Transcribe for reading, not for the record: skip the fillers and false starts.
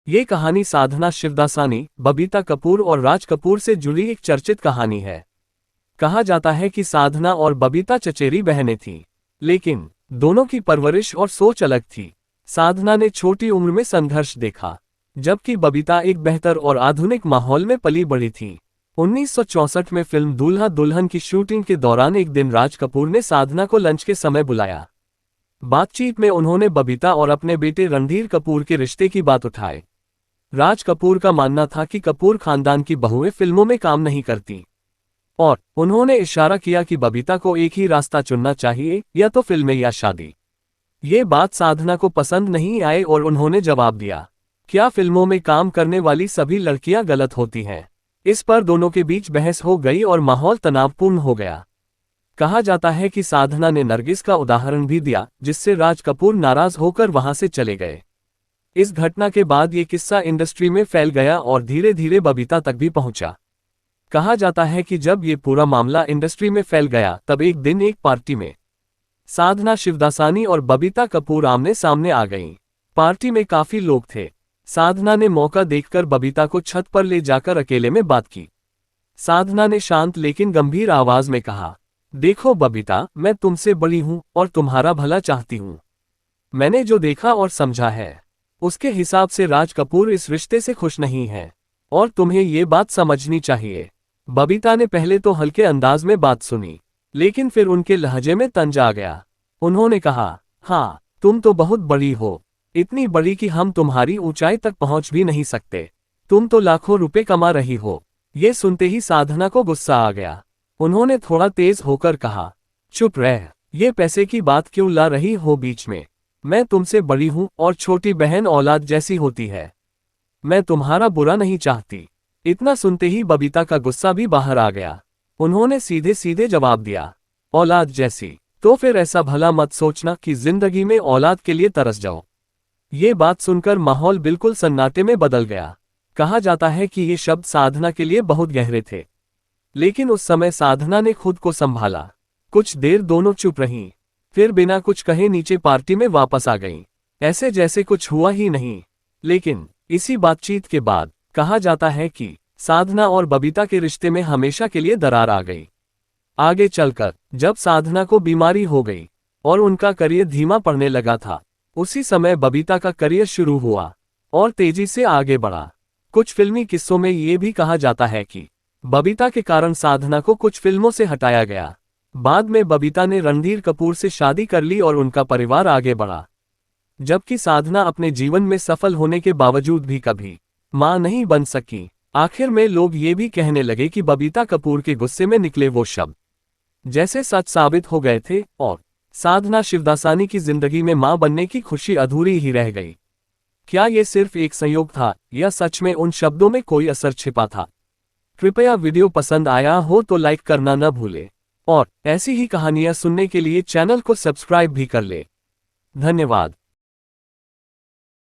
ये कहानी साधना शिवदासानी, बबीता कपूर और राज कपूर से जुड़ी एक चर्चित कहानी है। कहा जाता है कि साधना और बबीता चचेरी बहनें थीं, लेकिन दोनों की परवरिश और सोच अलग थी। साधना ने छोटी उम्र में संघर्ष देखा, जबकि बबीता एक बेहतर और आधुनिक माहौल में पली बढ़ी थी। 1964 में फिल्म दूल्हा दुल्हन की शूटिंग के दौरान एक दिन राज कपूर ने साधना को लंच के समय बुलाया। बातचीत में उन्होंने बबीता और अपने बेटे रणधीर कपूर के रिश्ते की बात उठाई। राज कपूर का मानना था कि कपूर खानदान की बहुएं फिल्मों में काम नहीं करती, और उन्होंने इशारा किया कि बबीता को एक ही रास्ता चुनना चाहिए, या तो फिल्में या शादी। ये बात साधना को पसंद नहीं आई और उन्होंने जवाब दिया, क्या फिल्मों में काम करने वाली सभी लड़कियां गलत होती हैं? इस पर दोनों के बीच बहस हो गई और माहौल तनावपूर्ण हो गया। कहा जाता है कि साधना ने नरगिस का उदाहरण भी दिया, जिससे राज कपूर नाराज होकर वहां से चले गए। इस घटना के बाद ये किस्सा इंडस्ट्री में फैल गया और धीरे धीरे बबीता तक भी पहुंचा। कहा जाता है कि जब ये पूरा मामला इंडस्ट्री में फैल गया, तब एक दिन एक पार्टी में साधना शिवदासानी और बबीता कपूर आमने सामने आ गईं। पार्टी में काफी लोग थे। साधना ने मौका देखकर बबीता को छत पर ले जाकर अकेले में बात की। साधना ने शांत लेकिन गंभीर आवाज में कहा, देखो बबीता, मैं तुमसे बड़ी हूं और तुम्हारा भला चाहती हूं। मैंने जो देखा और समझा है, उसके हिसाब से राज कपूर इस रिश्ते से खुश नहीं है, और तुम्हें ये बात समझनी चाहिए। बबीता ने पहले तो हल्के अंदाज में बात सुनी, लेकिन फिर उनके लहजे में तंज आ गया। उन्होंने कहा, हाँ, तुम तो बहुत बड़ी हो, इतनी बड़ी कि हम तुम्हारी ऊंचाई तक पहुंच भी नहीं सकते। तुम तो लाखों रुपए कमा रही हो। ये सुनते ही साधना को गुस्सा आ गया। उन्होंने थोड़ा तेज होकर कहा, चुप रह, ये पैसे की बात क्यों ला रही हो बीच में? मैं तुमसे बड़ी हूं और छोटी बहन औलाद जैसी होती है। मैं तुम्हारा बुरा नहीं चाहती। इतना सुनते ही बबीता का गुस्सा भी बाहर आ गया। उन्होंने सीधे सीधे जवाब दिया, औलाद जैसी? तो फिर ऐसा भला मत सोचना कि जिंदगी में औलाद के लिए तरस जाओ। ये बात सुनकर माहौल बिल्कुल सन्नाटे में बदल गया। कहा जाता है कि ये शब्द साधना के लिए बहुत गहरे थे, लेकिन उस समय साधना ने खुद को संभाला। कुछ देर दोनों चुप रहीं, फिर बिना कुछ कहे नीचे पार्टी में वापस आ गईं, ऐसे जैसे कुछ हुआ ही नहीं। लेकिन इसी बातचीत के बाद कहा जाता है कि साधना और बबीता के रिश्ते में हमेशा के लिए दरार आ गई। आगे चलकर जब साधना को बीमारी हो गई और उनका करियर धीमा पड़ने लगा था, उसी समय बबीता का करियर शुरू हुआ और तेजी से आगे बढ़ा। कुछ फिल्मी किस्सों में ये भी कहा जाता है कि बबीता के कारण साधना को कुछ फिल्मों से हटाया गया। बाद में बबीता ने रणधीर कपूर से शादी कर ली और उनका परिवार आगे बढ़ा, जबकि साधना अपने जीवन में सफल होने के बावजूद भी कभी मां नहीं बन सकी। आखिर में लोग ये भी कहने लगे कि बबीता कपूर के गुस्से में निकले वो शब्द जैसे सच साबित हो गए थे, और साधना शिवदासानी की जिंदगी में मां बनने की खुशी अधूरी ही रह गई। क्या ये सिर्फ एक संयोग था, या सच में उन शब्दों में कोई असर छिपा था? कृपया वीडियो पसंद आया हो तो लाइक करना न भूले, और ऐसी ही कहानियां सुनने के लिए चैनल को सब्सक्राइब भी कर ले। धन्यवाद।